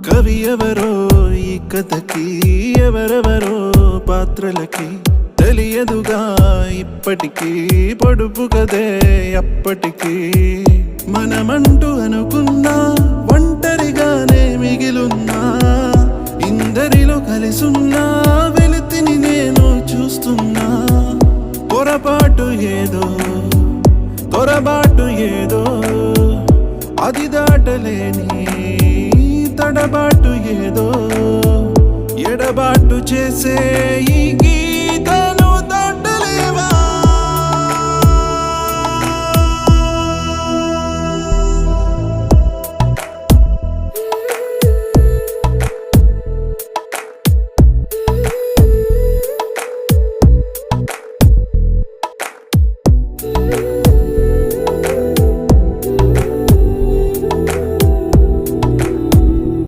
కవి ఎవరో ఈ కథకి, ఎవరెవరో పాత్రలకి తెలియదుగా ఇప్పటికీ, పొడుపు కదే అప్పటికి. మనమంటూ అనుకున్నా ఒంటరిగానే మిగిలున్నా, ఇందరిలో కలిసున్నా వెలితిని నేను చూస్తున్నా. పొరపాటు ఏదో తొరబాటు ఏదో అది దాటలేని తడబాటు ఏదో ఎడబాటు చేసే ఈ